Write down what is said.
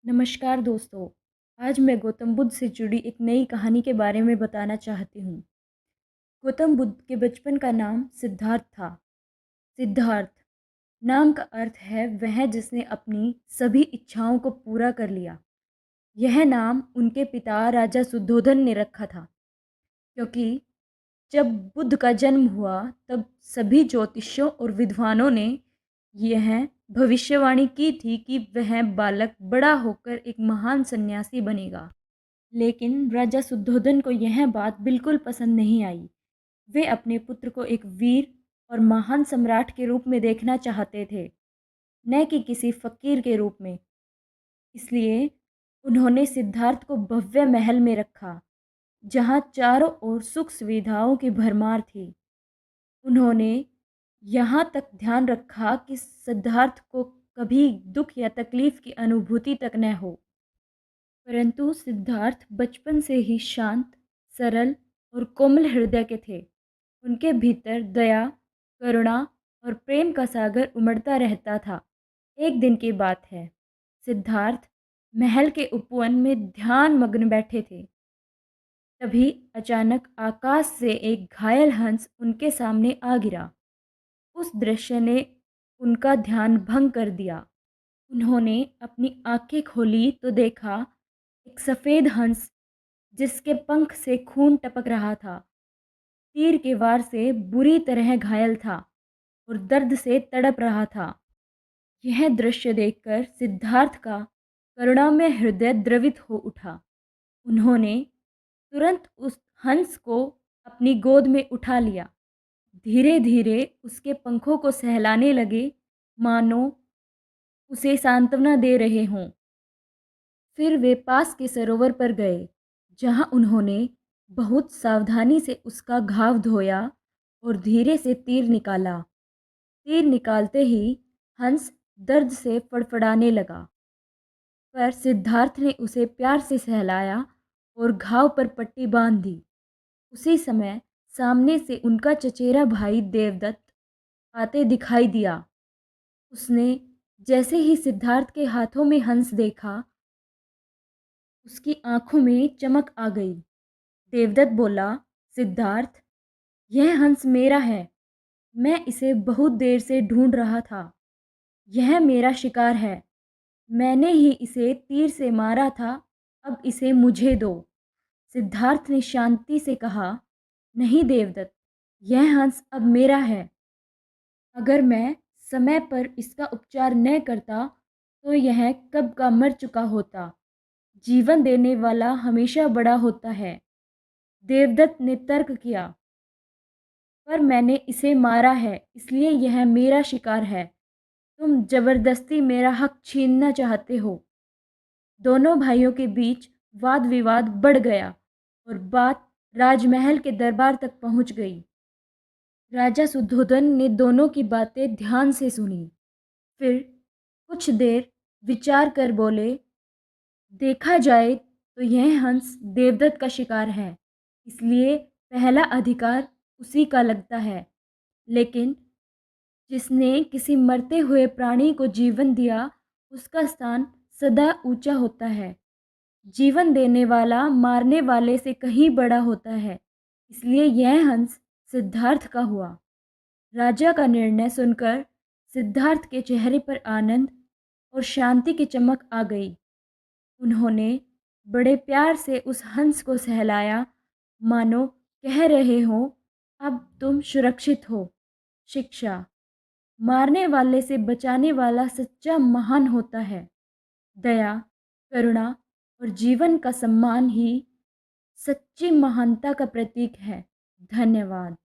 नमस्कार दोस्तों। आज मैं गौतम बुद्ध से जुड़ी एक नई कहानी के बारे में बताना चाहती हूँ। गौतम बुद्ध के बचपन का नाम सिद्धार्थ था। सिद्धार्थ नाम का अर्थ है वह जिसने अपनी सभी इच्छाओं को पूरा कर लिया। यह नाम उनके पिता राजा सुद्धोधन ने रखा था, क्योंकि जब बुद्ध का जन्म हुआ तब सभी ज्योतिषियों और विद्वानों ने यह भविष्यवाणी की थी कि वह बालक बड़ा होकर एक महान सन्यासी बनेगा। लेकिन राजा शुद्धोधन को यह बात बिल्कुल पसंद नहीं आई। वे अपने पुत्र को एक वीर और महान सम्राट के रूप में देखना चाहते थे, न कि किसी फकीर के रूप में। इसलिए उन्होंने सिद्धार्थ को भव्य महल में रखा, जहाँ चारों ओर सुख सुविधाओं की भरमार थी। उन्होंने यहाँ तक ध्यान रखा कि सिद्धार्थ को कभी दुख या तकलीफ की अनुभूति तक न हो। परंतु सिद्धार्थ बचपन से ही शांत, सरल और कोमल हृदय के थे। उनके भीतर दया, करुणा और प्रेम का सागर उमड़ता रहता था। एक दिन की बात है, सिद्धार्थ महल के उपवन में ध्यान मग्न बैठे थे। तभी अचानक आकाश से एक घायल हंस उनके सामने आ गिरा। उस दृश्य ने उनका ध्यान भंग कर दिया। उन्होंने अपनी आंखें खोली तो देखा एक सफ़ेद हंस, जिसके पंख से खून टपक रहा था, तीर के वार से बुरी तरह घायल था और दर्द से तड़प रहा था। यह दृश्य देखकर सिद्धार्थ का करुणामय हृदय द्रवित हो उठा। उन्होंने तुरंत उस हंस को अपनी गोद में उठा लिया। धीरे धीरे उसके पंखों को सहलाने लगे, मानो उसे सांत्वना दे रहे हों। फिर वे पास के सरोवर पर गए, जहाँ उन्होंने बहुत सावधानी से उसका घाव धोया और धीरे से तीर निकाला। तीर निकालते ही हंस दर्द से फड़फड़ाने लगा, पर सिद्धार्थ ने उसे प्यार से सहलाया और घाव पर पट्टी बांध दी। उसी समय सामने से उनका चचेरा भाई देवदत्त आते दिखाई दिया। उसने जैसे ही सिद्धार्थ के हाथों में हंस देखा, उसकी आंखों में चमक आ गई। देवदत्त बोला, सिद्धार्थ, यह हंस मेरा है। मैं इसे बहुत देर से ढूंढ रहा था। यह मेरा शिकार है। मैंने ही इसे तीर से मारा था। अब इसे मुझे दो। सिद्धार्थ ने शांति से कहा, नहीं देवदत्त, यह हंस अब मेरा है। अगर मैं समय पर इसका उपचार न करता तो यह कब का मर चुका होता। जीवन देने वाला हमेशा बड़ा होता है। देवदत्त ने तर्क किया, पर मैंने इसे मारा है, इसलिए यह मेरा शिकार है। तुम जबरदस्ती मेरा हक छीनना चाहते हो। दोनों भाइयों के बीच वाद विवाद बढ़ गया और बात राजमहल के दरबार तक पहुंच गई। राजा सुद्धोधन ने दोनों की बातें ध्यान से सुनी। फिर कुछ देर विचार कर बोले, देखा जाए तो यह हंस देवदत्त का शिकार है, इसलिए पहला अधिकार उसी का लगता है। लेकिन जिसने किसी मरते हुए प्राणी को जीवन दिया, उसका स्थान सदा ऊंचा होता है। जीवन देने वाला मारने वाले से कहीं बड़ा होता है। इसलिए यह हंस सिद्धार्थ का हुआ। राजा का निर्णय सुनकर सिद्धार्थ के चेहरे पर आनंद और शांति की चमक आ गई। उन्होंने बड़े प्यार से उस हंस को सहलाया, मानो कह रहे हो, अब तुम सुरक्षित हो। शिक्षा, मारने वाले से बचाने वाला सच्चा महान होता है। दया, करुणा और जीवन का सम्मान ही सच्ची महानता का प्रतीक है। धन्यवाद।